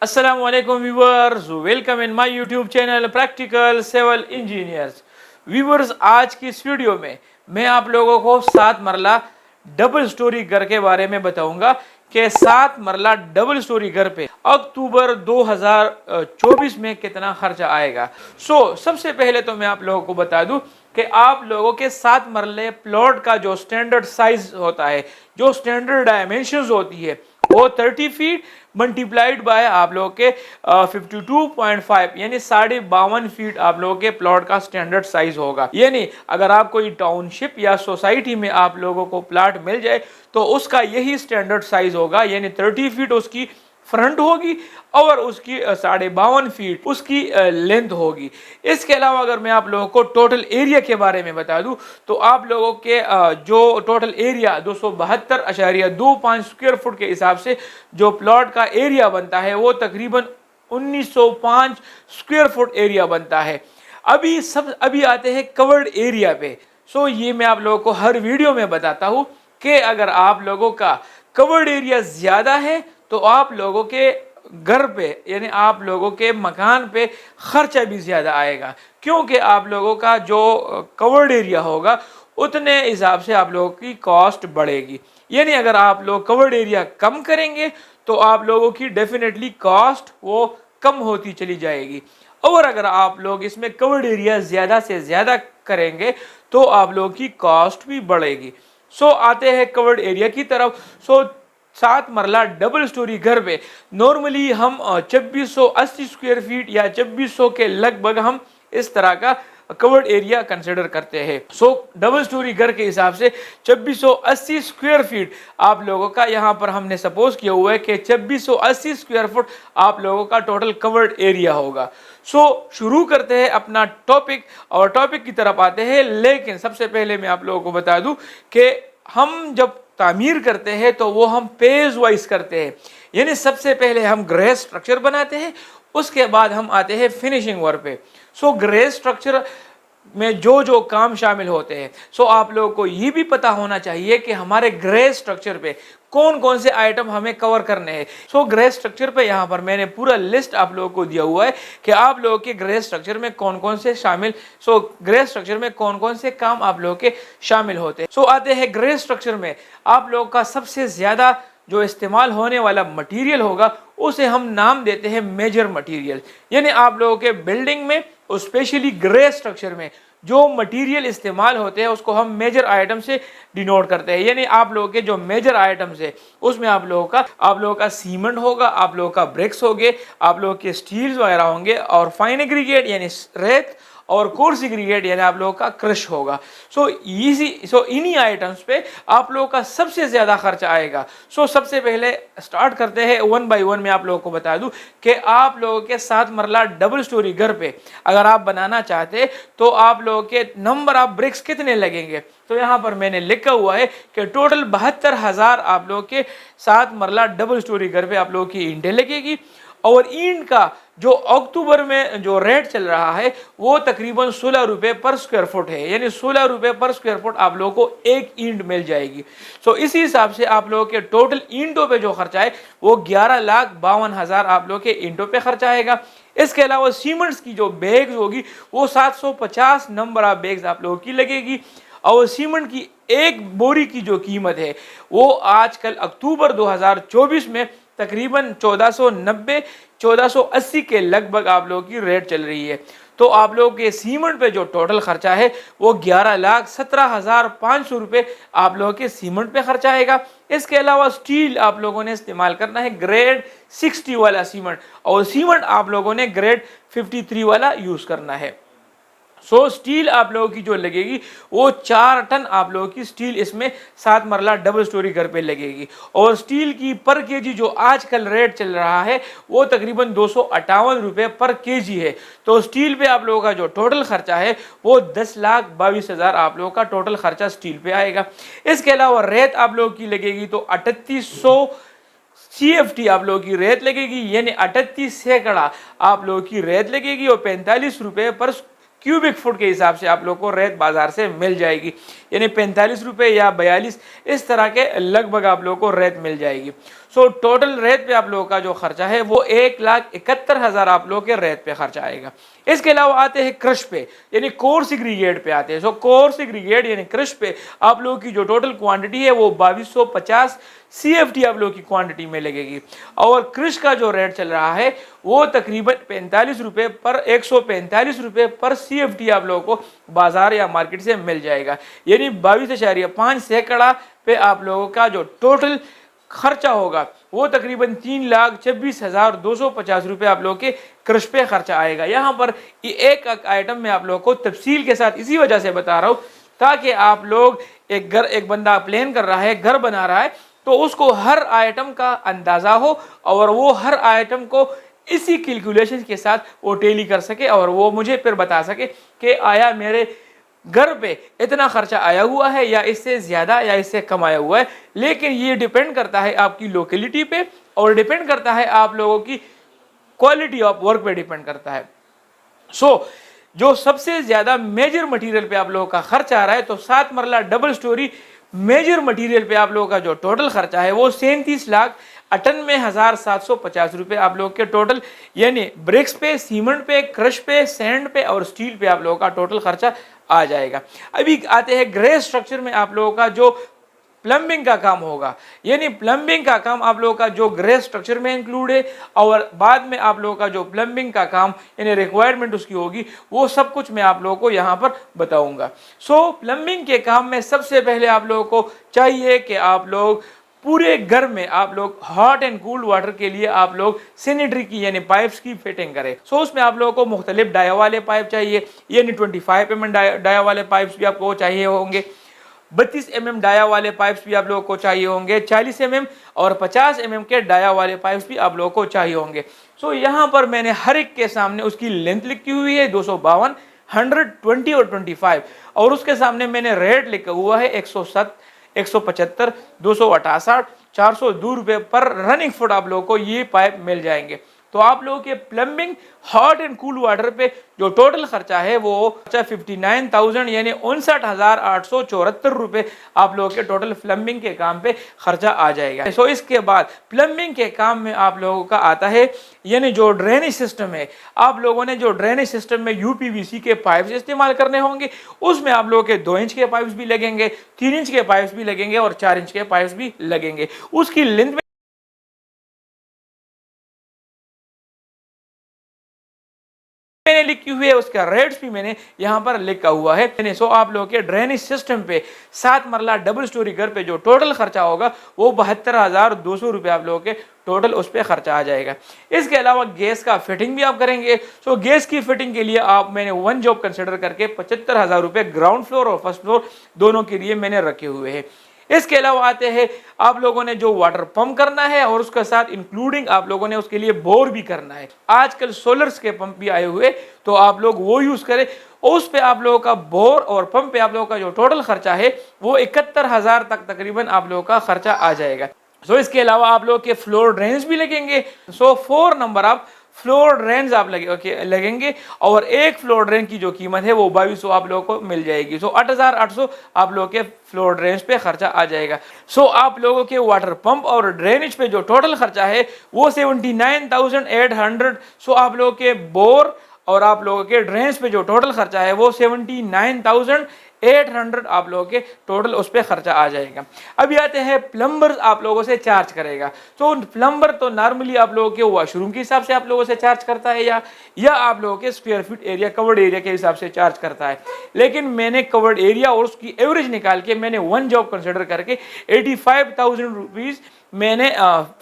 अस्सलाम वालेकुम viewers, welcome in my YouTube channel practical civil engineers. Viewers, आज की इस वीडियो में मैं आप लोगों को 7 मरला डबल स्टोरी घर के बारे में बताऊंगा कि 7 मरला डबल स्टोरी घर पे अक्टूबर 2024 में कितना खर्चा आएगा। सबसे पहले तो मैं आप लोगों को बता दूं कि आप लोगों के 7 मरले प्लॉट का जो स्टैंडर्ड साइज होता है, जो स्टैंडर्ड डायमेंशंस होती है, वो 30 फीट मल्टीप्लाइड बाय आप लोगों के 52.5 यानी 52.5 फीट आप लोगों के प्लॉट का स्टैंडर्ड साइज होगा। यानी अगर आप कोई टाउनशिप या सोसाइटी में आप लोगों को प्लॉट मिल जाए तो उसका यही स्टैंडर्ड साइज होगा, यानी 30 फीट उसकी फ्रंट होगी और उसकी 52.5 फीट उसकी लेंथ होगी। इसके अलावा अगर मैं आप लोगों को टोटल एरिया के बारे में बता दूं तो आप लोगों के जो टोटल एरिया 272.25 स्क्वायर फुट के हिसाब से जो प्लॉट का एरिया बनता है वो तकरीबन 1905 स्क्वायर फुट एरिया बनता है। अभी आते हैं कवर्ड एरिया पे। ये मैं आप लोगों को हर वीडियो में बताता हूं कि अगर आप लोगों का कवर्ड एरिया ज्यादा है तो आप लोगों के घर पे यानी आप लोगों के मकान पे खर्चा भी ज्यादा आएगा, क्योंकि आप लोगों का जो कवर्ड एरिया होगा उतने हिसाब से आप लोगों की कॉस्ट बढ़ेगी। यानी अगर आप लोग कवर्ड एरिया कम करेंगे तो आप लोगों की डेफिनेटली कॉस्ट वो कम होती चली जाएगी, और अगर आप लोग इसमें कवर्ड एरिया ज्यादा से ज्यादा करेंगे तो आप लोगों की कॉस्ट भी बढ़ेगी। आते हैं कवर्ड एरिया की तरफ। 7 मरला डबल स्टोरी घर पे नॉर्मली हम 2680 स्क्वायर फीट या 2600 के लगभग हम इस तरह का कवर्ड एरिया कंसिडर करते हैं। डबल स्टोरी घर के हिसाब से 2680 स्क्वायर फीट आप लोगों का यहाँ पर हमने सपोज किया हुआ है कि 2680 स्क्वायर फुट आप लोगों का टोटल कवर्ड एरिया होगा। शुरू करते हैं अपना टॉपिक और टॉपिक की तरफ आते हैं। लेकिन सबसे पहले मैं आप लोगों को बता दूं कि हम जब तामीर करते हैं तो वो हम पेज वाइज करते हैं, यानी सबसे पहले हम ग्रे स्ट्रक्चर बनाते हैं, उसके बाद हम आते हैं फिनिशिंग वर्क पे। ग्रे स्ट्रक्चर में जो जो काम शामिल होते हैं, आप लोगों को ये भी पता होना चाहिए कि हमारे ग्रे स्ट्रक्चर पे कौन कौन से आइटम हमें कवर करने हैं। ग्रे स्ट्रक्चर पे यहाँ पर मैंने पूरा लिस्ट आप लोगों को दिया हुआ है कि आप लोगों के ग्रे स्ट्रक्चर में कौन कौन से शामिल ग्रे स्ट्रक्चर में कौन कौन से काम आप लोगों के शामिल होते हैं। आते हैं ग्रे स्ट्रक्चर में आप लोगों का सबसे ज्यादा जो इस्तेमाल होने वाला मटेरियल होगा उसे हम नाम देते हैं मेजर मटेरियल। यानी आप लोगों के बिल्डिंग में और स्पेशली ग्रे स्ट्रक्चर में जो मटेरियल इस्तेमाल होते हैं उसको हम मेजर आइटम से डिनोट करते हैं। यानी आप लोगों के जो मेजर आइटम्स है उसमें आप लोगों का सीमेंट होगा, आप लोगों का ब्रिक्स होंगे, आप लोगों के स्टील्स वगैरह होंगे, और फाइन एग्रीगेट यानी रेत, और कोर्स एग्रीगेट यानी आप लोगों का क्रश होगा। इन्हीं आइटम्स पे आप लोगों का सबसे ज्यादा खर्चा आएगा। सबसे पहले स्टार्ट करते हैं 1 बाय 1 में। आप लोगों को बता दूं कि आप लोगों के 7 मरला डबल स्टोरी घर पे अगर आप बनाना चाहते तो आप लोगों के नंबर ऑफ ब्रिक्स कितने लगेंगे, तो यहाँ पर मैंने लिखा हुआ है कि टोटल 72,000 आप लोगों के 7 मरला डबल स्टोरी घर पे आप लोगों की ईंटें लगेगी। और ईंट का जो अक्टूबर में जो रेट चल रहा है वो तकरीबन 16 रुपए पर स्क्वायर फुट है, यानी 16 रुपए पर स्क्वायर फुट आप लोगों को एक ईंट मिल जाएगी। इसी हिसाब से आप लोगों के टोटल ईंटों पे जो खर्चा है वो 11,52,000 आप लोगों के ईंटों पे खर्चा आएगा। इसके अलावा सीमेंट्स की जो बैग्स होगी वो 750 नंबर ऑफ बैग्स आप लोगों की लगेगी। और सीमेंट की एक बोरी की जो कीमत है वो आजकल अक्टूबर 2024 में तकरीबन 1490-1480 के लगभग आप लोगों की रेट चल रही है। तो आप लोगों के सीमेंट पे जो टोटल खर्चा है वो 11,17,500 रुपये आप लोगों के सीमेंट पे खर्चा आएगा। इसके अलावा स्टील आप लोगों ने इस्तेमाल करना है ग्रेड 60 वाला सीमेंट, और सीमेंट आप लोगों ने ग्रेड 53 वाला यूज करना है। स्टील आप लोगों की जो लगेगी वो 4 टन आप लोगों की स्टील इसमें 7 मरला डबल स्टोरी घर पे लगेगी। और स्टील की पर केजी जो आजकल रेट चल रहा है वो तकरीबन 258 रुपये पर केजी है। तो स्टील पे आप लोगों का जो टोटल खर्चा है वो 10,22,000 आप लोगों का टोटल खर्चा स्टील पे आएगा। इसके अलावा रेत आप लोगों की लगेगी तो 3800 CFT आप लोगों की रेत लगेगी, यानी 38 सैकड़ा आप लोगों की रेत लगेगी, और 45 रुपये पर क्यूबिक फुट के हिसाब से आप लोग को रेत बाजार से मिल जाएगी, यानी 45 रुपये या 42 इस तरह के लगभग आप लोगों को रेत मिल जाएगी। सो टोटल रेत पे आप लोगों का जो खर्चा है वो 1,71,000 आप लोगों के रेत पे खर्चा आएगा। इसके अलावा आते हैं क्रश पे, यानी कोर सिग्रीगेट पे आते हैं। सो कोर सिग्रीगेट यानी क्रश पे आप लोगों की जो टोटल क्वांटिटी है वो 2250 CFT आप लोगों की क्वांटिटी में लगेगी। और क्रश का जो रेट चल रहा है वो तकरीबन 45 रुपये पर 145 रुपये पर CFT आप लोगों को बाजार या मार्केट से मिल जाएगा। यानी 22.5 सैकड़ा पे आप लोगों का जो टोटल खर्चा होगा वो तकरीबन 3,26,250 रुपये आप लोगों के क्रश पे खर्चा आएगा। यहाँ पर एक आइटम में आप लोगों को तफसील के साथ इसी वजह से बता रहा हूँ ताकि आप लोग एक बंदा प्लान कर रहा है, घर बना रहा है, तो उसको हर आइटम का अंदाज़ा हो और वो हर आइटम को इसी कैलकुलेशन के साथ वो टैली कर सके और वो मुझे फिर बता सके कि आया मेरे घर पे इतना खर्चा आया हुआ है या इससे ज़्यादा या इससे कम आया हुआ है। लेकिन ये डिपेंड करता है आपकी लोकेलिटी पे और डिपेंड करता है आप लोगों की क्वालिटी ऑफ वर्क पे डिपेंड करता है। जो सबसे ज़्यादा मेजर मटेरियल पे आप लोगों का खर्चा आ रहा है, तो 7 मरला डबल स्टोरी मेजर मटेरियल पे आप लोगों का जो टोटल खर्चा है वो 37,98,750 रुपये आप लोगों के टोटल, यानी ब्रिक्स पे, सीमेंट पे, क्रश पे, सैंड पे और स्टील पे आप लोगों का टोटल खर्चा आ जाएगा। अभी आते हैं ग्रे स्ट्रक्चर में आप लोगों का जो प्लम्बिंग का काम होगा, यानी प्लम्बिंग का काम आप लोगों का जो ग्रे स्ट्रक्चर में इंक्लूड है और बाद में आप लोगों का जो प्लम्बिंग का काम यानी रिक्वायरमेंट उसकी होगी वो सब कुछ मैं आप लोगों को यहाँ पर बताऊंगा। प्लम्बिंग के काम में सबसे पहले आप लोगों को चाहिए कि आप लोग पूरे घर में आप लोग हॉट एंड कूल्ड वाटर के लिए आप लोग सैनिटरी की यानी पाइप्स की फिटिंग करें। उसमें आप लोगों को मुख्तलिफ डाया वाले पाइप चाहिए, यानी 25 mm डाया वाले पाइप्स भी आपको चाहिए होंगे, 32 mm डाया वाले पाइप्स भी आप लोगों को चाहिए होंगे, 40 mm और 50 mm के डाया वाले पाइप्स भी आप लोगों को चाहिए होंगे। यहाँ पर मैंने हर एक के सामने उसकी लेंथ लिखी हुई है 252, 120 और 25 और उसके सामने मैंने रेट लिखा हुआ है 107, 175, 268, 402 रुपये पर रनिंग फुट आप लोगों को ये पाइप मिल जाएंगे। तो आप लोगों के plumbing hot and cool water पे जो टोटल खर्चा है वो 59,000 यानी 59,874 रुपये आप लोगों के टोटल प्लम्बिंग के काम पे खर्चा आ जाएगा। इसके बाद प्लम्बिंग के काम में आप लोगों का आता है यानी जो ड्रेनेज सिस्टम है, आप लोगों ने जो ड्रेनेज सिस्टम में UPVC के पाइप्स इस्तेमाल करने होंगे, उसमें आप लोगों के 2 इंच के पाइप्स भी लगेंगे, 3 इंच के पाइप्स भी लगेंगे और 4 इंच के पाइप्स भी लगेंगे। उसकी लेंथ मैंने लिखी हुई है, उसका रेट्स भी मैंने यहाँ पर लिखा हुआ है। आप लोगों के ड्रेनेज सिस्टम पे 7 मरला डबल स्टोरी घर पे जो टोटल खर्चा होगा वो 72,200 रुपये आप लोगों के टोटल उस पर खर्चा आ जाएगा। इसके अलावा गैस का फिटिंग भी आप करेंगे। गैस की फिटिंग के लिए मैंने 1 जॉब कंसिडर करके 75,000 रुपये ग्राउंड फ्लोर और फर्स्ट फ्लोर दोनों के लिए मैंने रखे हुए हैं। इसके अलावा आते हैं आप लोगों ने जो वाटर पंप करना है और उसके साथ इंक्लूडिंग आप लोगों ने उसके लिए बोर भी करना है। आजकल सोलर्स के पंप भी आए हुए, तो आप लोग वो यूज करें। उस पे आप लोगों का बोर और पंप पे आप लोगों का जो टोटल खर्चा है वो 71,000 तक तकरीबन आप लोगों का खर्चा आ जाएगा। इसके अलावा आप लोगों के फ्लोर ड्रेन्स भी लगेंगे। 4 नंबर आप फ्लोर ड्रेन्स आप लगेंगे और एक फ्लोर ड्रेन की जो कीमत है वो 2200 आप लोगों को मिल जाएगी। 8,800 आप लोगों के फ्लोर ड्रेन्स पे खर्चा आ जाएगा। आप लोगों के वाटर पंप और ड्रेनेज पे जो टोटल खर्चा है वो 79,800। आप लोगों के बोर और आप लोगों के ड्रेन्स पे जो टोटल खर्चा है वो 79,800 आप लोगों के टोटल उस पर खर्चा आ जाएगा। अभी आते हैं प्लम्बर आप लोगों से चार्ज करेगा। प्लम्बर तो नॉर्मली आप लोगों के वॉशरूम के हिसाब से आप लोगों से चार्ज करता है या आप लोगों के square feet area covered area के हिसाब से चार्ज करता है। लेकिन मैंने कवर्ड एरिया और उसकी एवरेज निकाल के मैंने 1 जॉब कंसिडर करके 85,000 रुपीज़ मैंने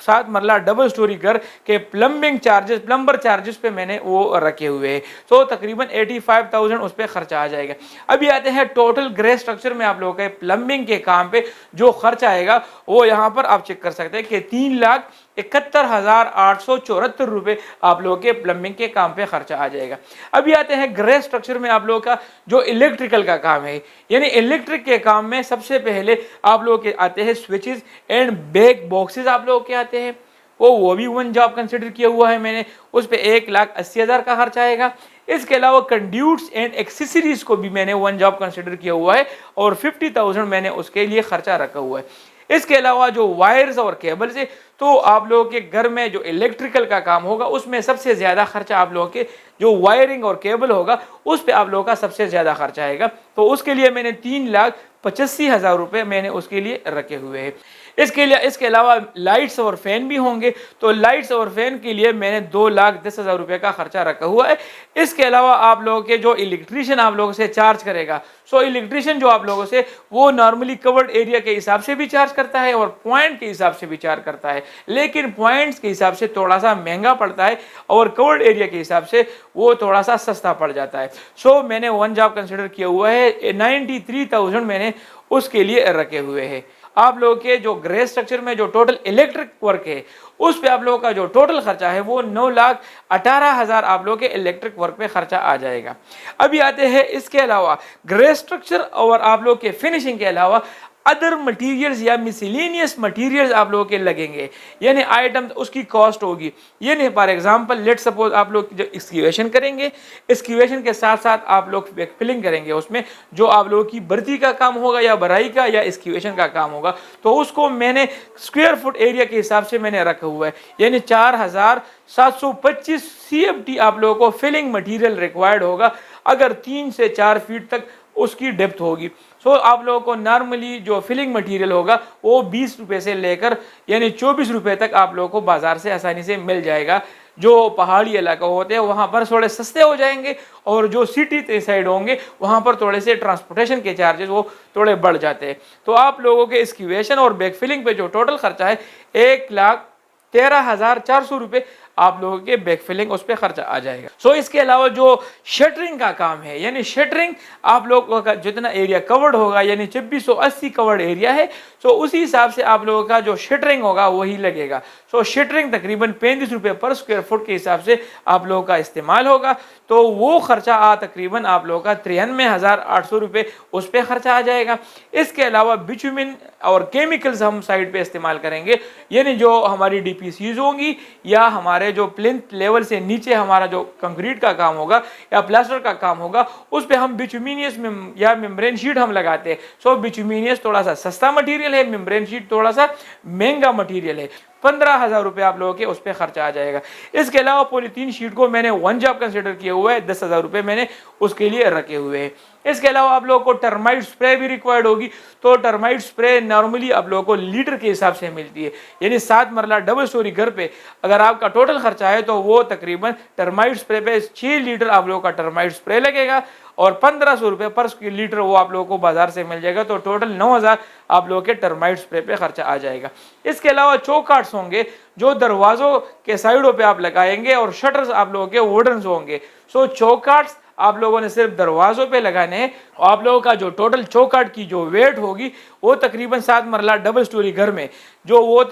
7 मरला डबल स्टोरी घर के प्लम्बर चार्जेस पे मैंने वो रखे हुए हैं। तकरीबन 85,000 उस पर खर्चा आ जाएगा। अभी आते हैं टोटल ग्रे स्ट्रक्चर में आप लोगों के प्लम्बिंग के काम पे जो खर्चा आएगा वो यहाँ पर आप चेक कर सकते हैं कि 3,71,874 रुपये आप लोगों के प्लम्बिंग के काम पे खर्चा आ जाएगा। अभी आते हैं ग्रे स्ट्रक्चर में आप लोगों का जो इलेक्ट्रिकल का काम है, यानी इलेक्ट्रिक के काम में सबसे पहले आप लोगों के आते हैं स्विचेस एंड बैक बॉक्सेस आप लोगों के आते हैं। वो भी 1 जॉब कंसिडर किया हुआ है मैंने, उस पर 1,80,000 का खर्चा आएगा। इसके अलावा कंड्यूट्स एंड एक्सेसरीज को भी मैंने 1 जॉब कंसिडर किया हुआ है और 50,000 मैंने उसके लिए खर्चा रखा हुआ है। इसके अलावा जो वायर्स और केबल्स है, तो आप लोगों के घर में जो इलेक्ट्रिकल का काम होगा उसमें सबसे ज़्यादा खर्चा आप लोगों के जो वायरिंग और केबल होगा उस पर आप लोगों का सबसे ज़्यादा खर्चा आएगा। तो उसके लिए मैंने 3,85,000 रुपये मैंने उसके लिए रखे हुए हैं। इसके अलावा लाइट्स और फैन भी होंगे, तो लाइट्स और फैन के लिए मैंने 2,10,000 रुपये का खर्चा रखा हुआ है। इसके अलावा आप लोगों के जो इलेक्ट्रीशियन आप लोगों से चार्ज करेगा, सो इलेक्ट्रीशियन जो आप लोगों से वो नॉर्मली कवर्ड एरिया के हिसाब से भी चार्ज करता है और पॉइंट के हिसाब से भी चार्ज करता है, लेकिन पॉइंट्स के हिसाब से थोड़ा सा महंगा पड़ता है और कवर्ड एरिया के हिसाब से वो थोड़ा सा सस्ता पड़ जाता है। सो मैंने वन जॉब कंसिडर किया हुआ है, 93,000 मैंने उसके लिए रखे हुए हैं। आप लोगों के जो ग्रे स्ट्रक्चर में जो टोटल इलेक्ट्रिक वर्क है उस पे आप लोगों का जो टोटल खर्चा है वो 9,18,000 आप लोगों के इलेक्ट्रिक वर्क पे खर्चा आ जाएगा। अभी आते हैं इसके अलावा ग्रे स्ट्रक्चर और आप लोग के फिनिशिंग के अलावा अदर मटेरियल्स या मिसलेनियस मटेरियल्स आप लोगों के लगेंगे, यानी आइटम उसकी कॉस्ट होगी। यानी फॉर एग्जांपल लेट सपोज आप लोग जो एक्सक्यूवेशन करेंगे, एक्सक्यूवेशन के साथ साथ आप लोग फिलिंग करेंगे, उसमें जो आप लोगों की भर्ती का काम होगा या भराई का या एक्सक्यूवेशन का काम होगा, तो उसको मैंने स्क्वायर फुट एरिया के हिसाब से मैंने रखा हुआ है। यानी 4,725 CFT आप लोगों को फिलिंग मटीरियल रिक्वायर्ड होगा अगर 3 से 4 फीट तक उसकी डेप्थ होगी। सो आप लोगों को नॉर्मली जो फिलिंग मटेरियल होगा वो 20 रुपये से लेकर यानी 24 रुपये तक आप लोगों को बाजार से आसानी से मिल जाएगा। जो पहाड़ी इलाका होते हैं वहाँ पर थोड़े सस्ते हो जाएंगे और जो सिटी साइड होंगे वहाँ पर थोड़े से ट्रांसपोर्टेशन के चार्जेस वो थोड़े बढ़ जाते हैं। तो आप लोगों के एक्सक्यूवेशन और बैक फिलिंग पे जो टोटल खर्चा है 1,13,400 रुपये आप लोगों के बैक फिलिंग उस पर खर्चा आ जाएगा। सो इसके अलावा जो शटरिंग का काम है, यानी शटरिंग आप लोगों का जितना एरिया कवर्ड होगा, यानी 2680 कवर्ड एरिया है, सो उसी हिसाब से आप लोगों का जो शटरिंग होगा वही लगेगा। सो शटरिंग तकरीबन 35 रुपये पर स्क्वायर फुट के हिसाब से आप लोगों का इस्तेमाल होगा, तो वो खर्चा तकरीबन आप लोगों का 93,800 रुपये उस पर खर्चा आ जाएगा। इसके अलावा बिटुमिन और केमिकल्स हम साइड पे इस्तेमाल करेंगे, यानी जो हमारी DPCs होंगी या हमारे जो प्लिंथ लेवल से नीचे हमारा जो कंक्रीट का काम होगा या प्लास्टर का काम होगा उस पे हम बिटुमिनियस या मेम्ब्रेन शीट हम लगाते हैं। सो बिटुमिनियस थोड़ा सा सस्ता मटेरियल है, मेम्ब्रेन शीट थोड़ा सा महंगा मटेरियल है। 15,000 रुपये आप लोगों के उस पर खर्चा आ जाएगा। इसके अलावा पॉलीथीन शीट को मैंने वन जॉब कंसिडर किया हुआ है, 10,000 रुपये मैंने उसके लिए रखे हुए हैं। इसके अलावा आप लोगों को टर्माइट स्प्रे भी रिक्वायर्ड होगी, तो टर्माइट स्प्रे नॉर्मली आप लोगों को लीटर के हिसाब से मिलती है, यानी 7 मरला डबल स्टोरी घर पे अगर आपका टोटल खर्चा है तो वो तकरीबन टर्माइट स्प्रे पे 6 लीटर आप लोगों का टर्माइट स्प्रे लगेगा और 1,500 रुपये पर लीटर वो आप लोगों को बाजार से मिल जाएगा। तो टोटल 9,000 आप लोगों के टर्माइट स्प्रे पे खर्चा आ जाएगा। इसके अलावा चौकाट्स होंगे जो दरवाजों के साइडों पे आप लगाएंगे और शटर्स आप लोगों के वुडन होंगे। सो चौकाट्स आप लोगों ने सिर्फ दरवाजों पे लगाने हैं। आप लोगों का जो टोटल चौकाट की जो वेट होगी वो तकरीबन 7 मरला डबल स्टोरी घर में जो वो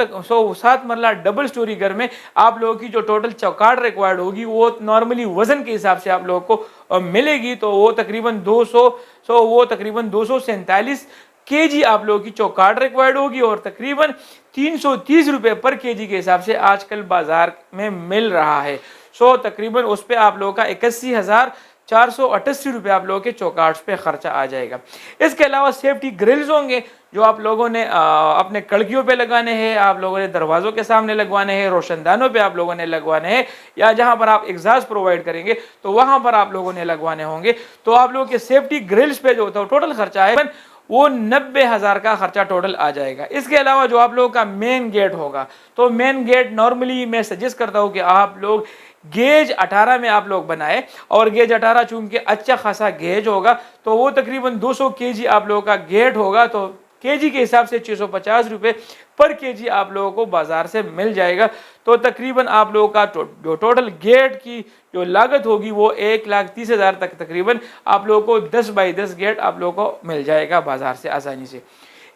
7 मरला डबल स्टोरी घर में आप लोगों की जो टोटल चौकाट रिक्वायर्ड होगी वो नॉर्मली वजन के हिसाब से आप लोगों को मिलेगी, तो वो तकरीबन 247 kg आप लोगों की चौकाट रिक्वायर्ड होगी और तकरीबन 330 रुपये पर kg के हिसाब से आजकल बाजार में मिल रहा है। सो तकरीबन उस पर आप लोगों का 81,488 रुपये आप लोगों के चौकाट्स पे खर्चा आ जाएगा। इसके अलावा सेफ्टी ग्रिल्स होंगे जो आप लोगों ने अपने कड़कियों पे लगाने हैं, आप लोगों ने दरवाजों के सामने लगवाने हैं, रोशनदानों पे आप लोगों ने लगवाने हैं, या जहां पर आप एग्जॉस्ट प्रोवाइड करेंगे तो वहां पर आप लोगों ने लगवाने होंगे। तो आप लोगों के सेफ्टी ग्रिल्स पे जो टोटल खर्चा है वो 90,000 का खर्चा टोटल आ जाएगा। इसके अलावा जो आप लोगों का मेन गेट होगा, तो मेन गेट नॉर्मली मैं सजेस्ट करता हूँ कि आप लोग गेज 18 में आप लोग बनाए, और गेज 18 चूंकि अच्छा खासा गेज होगा तो वो तकरीबन 200 kg आप लोगों का गेट होगा, तो केजी के हिसाब से 650 रुपये पर kg आप लोगों को बाजार से मिल जाएगा। तो तकरीबन आप लोगों का जो टोटल गेट की जो लागत होगी वो 1,30,000 तक तकरीबन आप लोगों को 10 बाई 10 गेट आप लोगों को मिल जाएगा बाजार से आसानी से।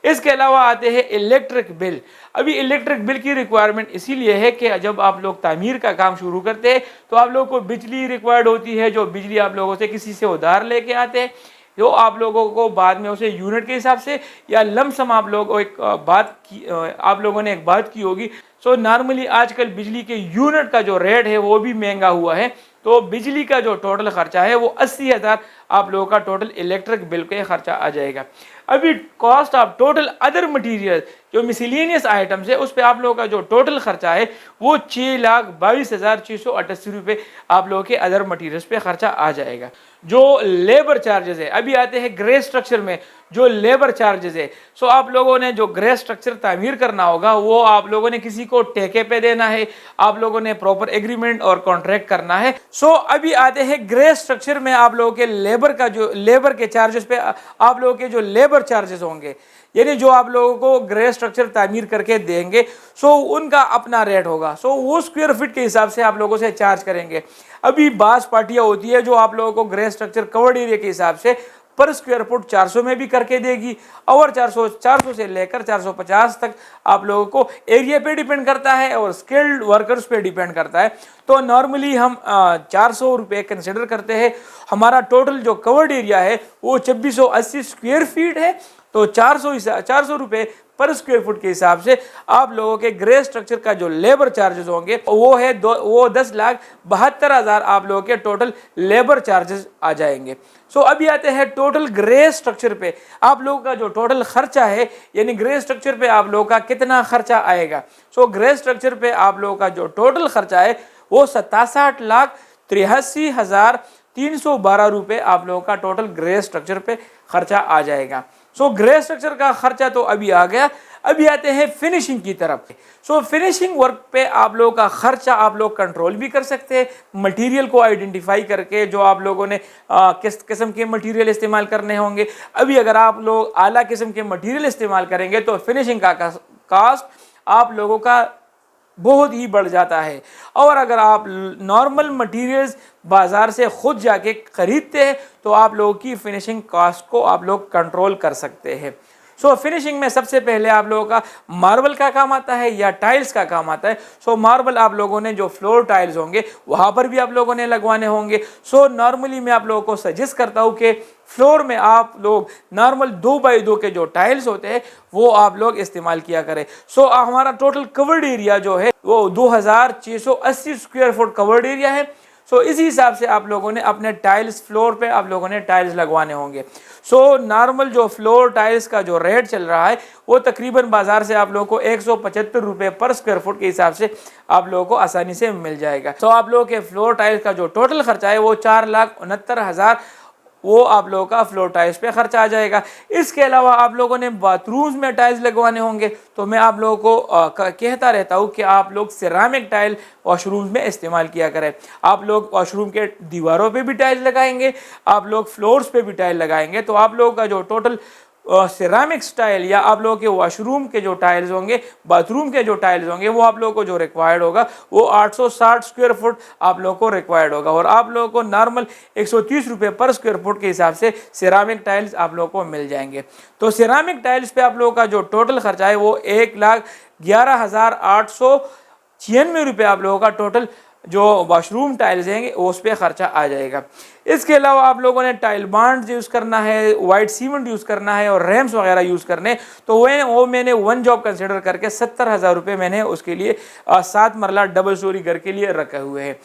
इसके अलावा आते हैं इलेक्ट्रिक बिल। अभी इलेक्ट्रिक बिल की रिक्वायरमेंट इसीलिए है कि जब आप लोग तामीर का काम शुरू करते हैं तो आप लोगों को बिजली रिक्वायर्ड होती है, जो बिजली आप लोगों से किसी से उधार लेके आते हैं, जो आप लोगों को बाद में उसे यूनिट के हिसाब से या लमसम आप लोग आप लोगों ने एक बात की होगी। सो नॉर्मली आजकल बिजली के यूनिट का जो रेट है वो भी महंगा हुआ है, तो बिजली का जो टोटल खर्चा है वो 80,000 आप लोगों का टोटल इलेक्ट्रिक बिल का खर्चा आ जाएगा। अभी cost of total other material जो मिसलिनियस आइटम्स है उस पे आप लोगों का जो टोटल खर्चा है वो 6,22,688 रुपये आप लोगों के अदर मटेरियल्स पे खर्चा आ जाएगा। जो लेबर चार्जेस है, अभी आते हैं ग्रे स्ट्रक्चर में जो लेबर चार्जेस है। सो आप लोगों ने जो ग्रे स्ट्रक्चर तामीर करना होगा वो आप लोगों ने किसी को ठेके पे देना है, आप लोगों ने प्रॉपर एग्रीमेंट और कॉन्ट्रैक्ट करना है। सो अभी आते हैं ग्रे स्ट्रक्चर में आप लोगों के लेबर के चार्जेस पे आप लोगों के जो लेबर चार्जेस होंगे, यानी जो आप लोगों को ग्रे स्ट्रक्चर तामीर करके देंगे सो उनका अपना रेट होगा। सो वो स्क्वायर फीट के हिसाब से आप लोगों से चार्ज करेंगे। अभी बास पार्टियां होती है जो आप लोगों को ग्रे स्ट्रक्चर कवर्ड एरिया के हिसाब से पर स्क्वायर फुट 400 में भी करके देगी, और 400 से लेकर 450 तक आप लोगों को एरिया पे डिपेंड करता है और स्किल्ड वर्कर्स पे डिपेंड करता है। तो नॉर्मली हम 400 रुपये कंसिडर करते हैं। हमारा टोटल जो कवर्ड एरिया है वो 2680 स्क्वायर फीट है। तो 400 रुपये पर स्क्वायर फुट के हिसाब से आप लोगों के ग्रे स्ट्रक्चर का जो लेबर चार्जेस होंगे वो 10,72,000 आप लोगों के टोटल लेबर चार्जेस आ जाएंगे। सो अभी आते हैं टोटल ग्रे स्ट्रक्चर पे आप लोगों का जो टोटल खर्चा है, यानी ग्रे स्ट्रक्चर पे आप लोगों का कितना खर्चा आएगा। सो ग्रे स्ट्रक्चर पे आप लोगों का जो टोटल खर्चा है वो 67,83,312 रुपये आप लोगों का टोटल ग्रे स्ट्रक्चर पे खर्चा आ जाएगा। सो ग्रे स्ट्रक्चर का खर्चा तो अभी आ गया। अभी आते हैं फिनिशिंग की तरफ। सो फिनिशिंग वर्क पे आप लोगों का खर्चा आप लोग कंट्रोल भी कर सकते हैं मटेरियल को आइडेंटिफाई करके, जो आप लोगों ने किस किस्म के मटेरियल इस्तेमाल करने होंगे। अभी अगर आप लोग आला किस्म के मटेरियल इस्तेमाल करेंगे तो फिनिशिंग का कास्ट आप लोगों का बहुत ही बढ़ जाता है, और अगर आप नॉर्मल मटेरियल्स बाजार से खुद जाके खरीदते हैं तो आप लोगों की फिनिशिंग कॉस्ट को आप लोग कंट्रोल कर सकते हैं। सो फिनिशिंग में सबसे पहले आप लोगों का मार्बल का काम आता है या टाइल्स का काम आता है। सो मार्बल आप लोगों ने जो फ्लोर टाइल्स होंगे वहाँ पर भी आप लोगों ने लगवाने होंगे। सो नॉर्मली मैं आप लोगों को सजेस्ट करता हूँ कि फ्लोर में आप लोग नॉर्मल 2x2 के जो टाइल्स होते हैं वो आप लोग इस्तेमाल किया करें। सो हमारा टोटल कवर्ड एरिया जो है वो 2680 स्क्वायर फुट कवर्ड एरिया है। सो इसी हिसाब से आप लोगों ने अपने टाइल्स फ्लोर पे आप लोगों ने टाइल्स लगवाने होंगे। सो नॉर्मल जो फ्लोर टाइल्स का जो रेट चल रहा है वो तकरीबन बाजार से आप लोगों को 175 रुपये पर स्क्वायर फुट के हिसाब से आप लोगों को आसानी से मिल जाएगा। सो आप लोगों के फ्लोर टाइल्स का जो टोटल खर्चा है वो 4,69,000 वो आप लोगों का फ्लोर टाइल्स पे खर्चा आ जाएगा। इसके अलावा आप लोगों ने बाथरूम्स में टाइल्स लगवाने होंगे तो मैं आप लोगों को कहता रहता हूँ कि आप लोग सिरामिक टाइल वॉशरूम्स में इस्तेमाल किया करें। आप लोग वॉशरूम के दीवारों पे भी टाइल्स लगाएंगे, आप लोग फ्लोर्स पे भी टाइल लगाएंगे, तो आप लोगों का जो टोटल सिरामिक टाइल या आप लोगों के वॉशरूम के जो टाइल्स होंगे, बाथरूम के जो टाइल्स होंगे, वो आप लोगों को जो रिक्वायर्ड होगा वो 860 स्क्वायर फुट आप लोगों को रिक्वायर्ड होगा, और आप लोगों को नॉर्मल 130 रुपये पर स्क्वायर फुट के हिसाब से सिरामिक टाइल्स आप लोगों को मिल जाएंगे। तो सिरामिक टाइल्स पे आप लोगों का जो टोटल खर्चा है वो 1,11,896 रुपये आप लोगों का टोटल जो वॉशरूम टाइल्स हैं उस पर खर्चा आ जाएगा। इसके अलावा आप लोगों ने टाइल बांड यूज़ करना है, वाइट सीमेंट यूज़ करना है और रैम्स वगैरह यूज़ करने, तो वो मैंने वन जॉब कंसिडर करके 70,000 रुपये मैंने उसके लिए 7 मरला डबल स्टोरी घर के लिए रखे हुए हैं।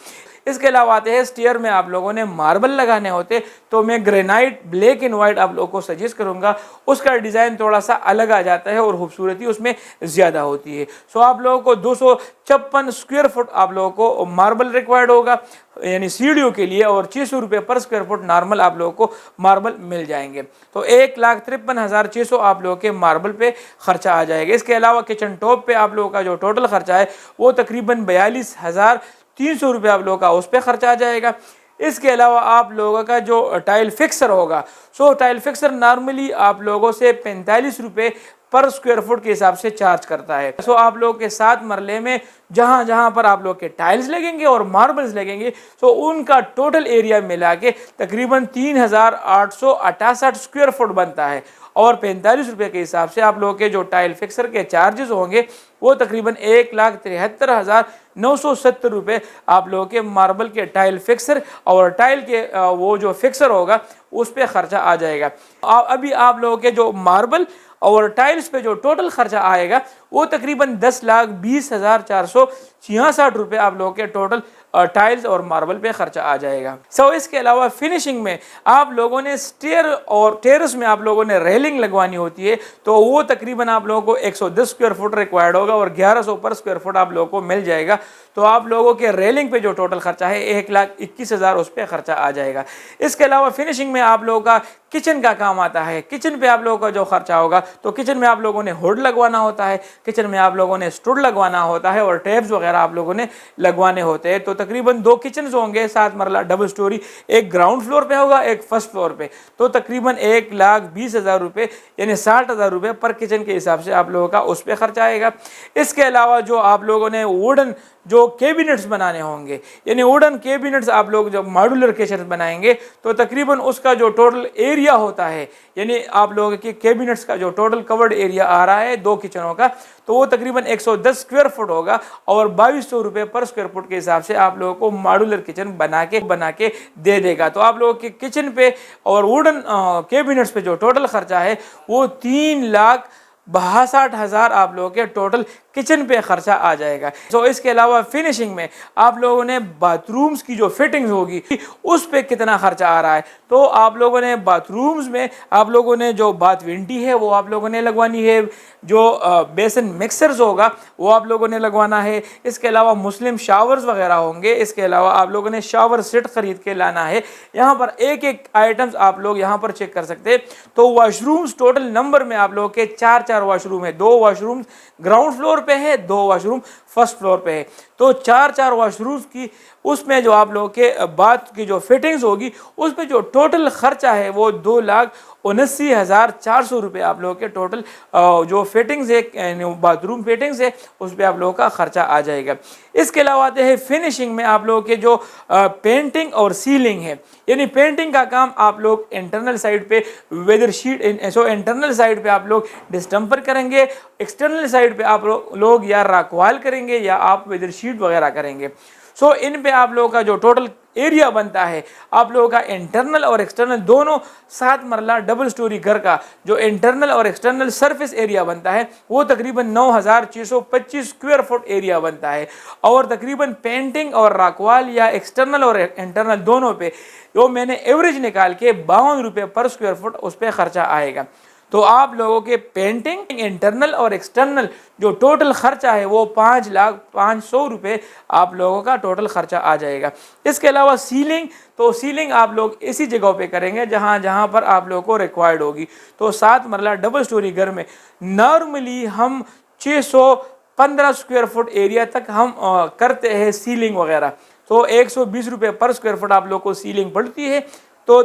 इसके अलावा आते हैं स्टेयर में आप लोगों ने मार्बल लगाने होते तो मैं ग्रेनाइट ब्लैक एंड वाइट आप लोगों को सजेस्ट करूंगा। उसका डिज़ाइन थोड़ा सा अलग आ जाता है और खूबसूरती उसमें ज़्यादा होती है। सो आप लोगों को 256 स्क्वायर फुट आप लोगों को मार्बल रिक्वायर्ड होगा यानी सीढ़ियों के लिए, और 600 रुपये पर स्क्वायर फुट नॉर्मल आप लोगों को मार्बल मिल जाएंगे। तो 1,53,600 आप लोगों के मार्बल पे खर्चा आ जाएगा। इसके अलावा किचन टॉप पे आप लोगों का जो टोटल खर्चा है वो तकरीबन 42,300 रुपये आप लोगों का उस पर खर्चा आ जाएगा। इसके अलावा आप लोगों का जो टाइल फिक्सर होगा, सो टाइल फिक्सर नॉर्मली आप लोगों से 45 रुपये पर स्क्वायर फुट के हिसाब से चार्ज करता है। सो आप लोगों के 7 मरले में जहां जहां पर आप लोग के टाइल्स लगेंगे और मार्बल्स लगेंगे, सो उनका टोटल एरिया मिला के तकरीबन 3,868 स्क्वायर फुट बनता है, और 45 रुपये के हिसाब से आप लोगों के जो टाइल फिक्सर के चार्जेस होंगे वो तकरीबन 1,73,970 रुपये आप लोगों के मार्बल के टाइल फिक्सर और टाइल के वो जो फिक्सर होगा उस पर खर्चा आ जाएगा। अभी आप लोगों के जो मार्बल और टाइल्स पे जो टोटल खर्चा आएगा वो तकरीबन 10,20,466 रुपये आप लोगों के टोटल टाइल्स और मार्बल पे खर्चा आ जाएगा। सो इसके अलावा फिनिशिंग में आप लोगों ने स्टेयर और टेरेस में आप लोगों ने रेलिंग लगवानी होती है, तो वो तकरीबन आप लोगों को 110 स्क्वायर फुट रिक्वायर्ड होगा और 1100 पर स्क्वायर फुट आप लोगों को मिल जाएगा। तो आप लोगों के रेलिंग पे जो टोटल खर्चा है 1,21,000 उस पर खर्चा आ जाएगा। इसके अलावा फिनिशिंग में आप लोगों का किचन का काम आता है। किचन पे आप लोगों का जो खर्चा होगा, तो किचन में आप लोगों ने हुड लगवाना होता है, किचन में आप लोगों ने स्टूल लगवाना होता है और टैब्स वगैरह आप लोगों ने लगवाने होते हैं। तो तकरीबन 2 किचन होंगे, 7 मरला डबल स्टोरी, एक ग्राउंड फ्लोर पे होगा, एक फर्स्ट फ्लोर पे। तो तकरीबन 1,20,000 रुपये यानी 60,000 रुपये पर किचन के हिसाब से आप लोगों का उस पर खर्चा आएगा। इसके अलावा जो आप लोगों ने वुडन जो कैबिनेट्स बनाने होंगे, यानी वुडन कैबिनेट्स आप लोग जब मॉड्यूलर किचन बनाएंगे, तो तकरीबन उसका जो टोटल एरिया होता है, यानी आप लोगों के कैबिनेट्स का जो टोटल कवर्ड एरिया आ रहा है 2 किचनों का, तो वो तकरीबन 110 स्क्वायर फुट होगा और 2200 रुपये पर स्क्वायर फुट के हिसाब से आप लोगों को मॉड्यूलर किचन बना के दे देगा। तो आप लोगों के किचन पे और वुडन कैबिनेट्स पे जो टोटल खर्चा है वो 3,62,000 आप लोगों के टोटल किचन पे खर्चा आ जाएगा। तो इसके अलावा फिनिशिंग में आप लोगों ने बाथरूम्स की जो फिटिंग्स होगी उस पे कितना खर्चा आ रहा है, तो आप लोगों ने बाथरूम्स में आप लोगों ने जो बाथ विंटी है वो आप लोगों ने लगवानी है, जो बेसन मिक्सर्स होगा वो आप लोगों ने लगवाना है। इसके अलावा मुस्लिम शावर्स वगैरह होंगे, इसके अलावा आप लोगों ने शावर सेट खरीद के लाना है। यहाँ पर एक एक आइटम्स आप लोग यहाँ पर चेक कर सकते हैं। तो वॉशरूम्स टोटल नंबर में आप लोगों के 4 वॉशरूम है, 2 वॉशरूम ग्राउंड फ्लोर पे है, 2 वॉशरूम फर्स्ट फ्लोर पे है। तो 4 वॉशरूम्स की उसमें जो आप लोगों के बाथ की जो फिटिंग्स होगी उस पर जो टोटल खर्चा है वो 2,79,400 रुपये आप लोगों के टोटल जो फिटिंग्स है बाथरूम फिटिंग्स है उस पर आप लोगों का खर्चा आ जाएगा। इसके अलावा आते हैं फिनिशिंग में आप लोगों के जो पेंटिंग और सीलिंग है, यानी पेंटिंग का काम आप लोग इंटरनल साइड पे वेदर शीट इंटरनल साइड पे आप लोग डिस्टेम्पर करेंगे, एक्सटर्नल साइड पे आप लोग या राकवाल करेंगे या आप वेदर शीट वगैरह करेंगे। सो इन पे आप लोगों का जो टोटल एरिया बनता है आप लोगों का इंटरनल और एक्सटर्नल दोनों 7 मरला डबल स्टोरी घर का जो इंटरनल और एक्सटर्नल सरफेस एरिया बनता है वो तकरीबन 9,625 स्क्वायर फुट एरिया बनता है। और तकरीबन पेंटिंग और राकवाल या एक्सटर्नल और इंटरनल दोनों पे जो मैंने एवरेज निकाल के 52 रुपये पर स्क्वायर फुट उस पर खर्चा आएगा। तो आप लोगों के पेंटिंग इंटरनल और एक्सटर्नल जो टोटल खर्चा है वो 5,05,100 रुपये आप लोगों का टोटल खर्चा आ जाएगा। इसके अलावा सीलिंग, तो सीलिंग आप लोग इसी जगह पे करेंगे जहाँ जहाँ पर आप लोगों को रिक्वायर्ड होगी। तो 7 मरला डबल स्टोरी घर में नॉर्मली हम 615 स्क्वायर फुट एरिया तक हम करते हैं सीलिंग वगैरह। तो 120 रुपये पर स्क्वायर फुट आप लोग को सीलिंग पड़ती है। तो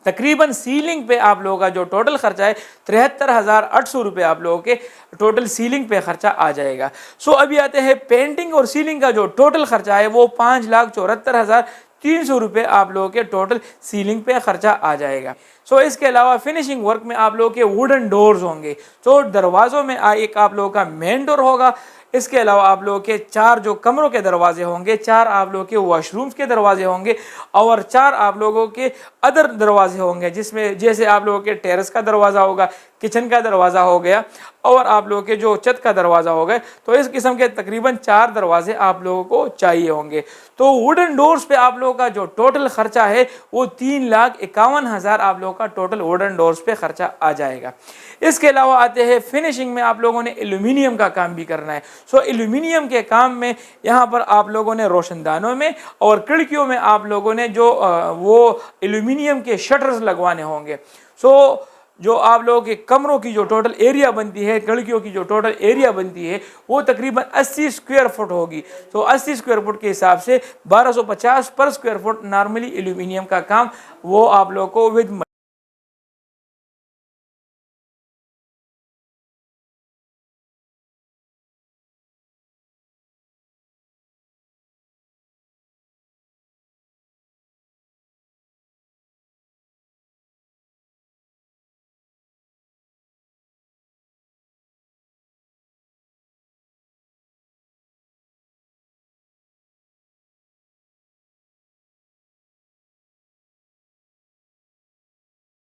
तकरीबन सीलिंग पे आप लोगों का जो टोटल खर्चा है 73,800 रुपये आप लोगों के टोटल सीलिंग पे खर्चा आ जाएगा। सो अभी आते हैं पेंटिंग और सीलिंग का जो टोटल खर्चा है वो 5,74,300 रुपये आप लोगों के टोटल सीलिंग पे खर्चा आ जाएगा। सो इसके अलावा फिनिशिंग वर्क में आप लोगों के वुडन डोर्स होंगे, तो दरवाज़ों में एक आप लोगों का मेन डोर होगा। इसके अलावा आप लोगों के 4 जो कमरों के दरवाजे होंगे, 4 आप लोगों के वॉशरूम्स के दरवाजे होंगे और 4 आप लोगों के अदर दरवाजे होंगे, जिसमें जैसे आप लोगों के टेरेस का दरवाज़ा होगा, किचन का दरवाज़ा हो गया और आप लोगों के जो छत का दरवाज़ा हो गया। तो इस किस्म के तकरीबन 4 दरवाजे आप लोगों को चाहिए होंगे। तो वुडन डोर्स पे आप लोगों का जो टोटल खर्चा है वो 3,51,000 आप लोगों का टोटल वुडन डोर्स पे खर्चा आ जाएगा। इसके अलावा आते हैं फिनिशिंग में आप लोगों ने एल्यूमिनियम का काम भी करना है। सो एल्यूमिनियम के काम में यहाँ पर आप लोगों ने रोशनदानों में और खिड़कियों में आप लोगों ने जो वो एल्यूमिनियम के शटर्स लगवाने होंगे। सो जो आप लोगों के कमरों की जो टोटल एरिया बनती है, खिड़कियों की जो टोटल एरिया बनती है वो तकरीबन 80 स्क्वायर फुट होगी। तो 80 स्क्वायर फुट के हिसाब से 1250 पर स्क्वायर फुट नॉर्मली एल्यूमिनियम का काम वो आप लोगों को विद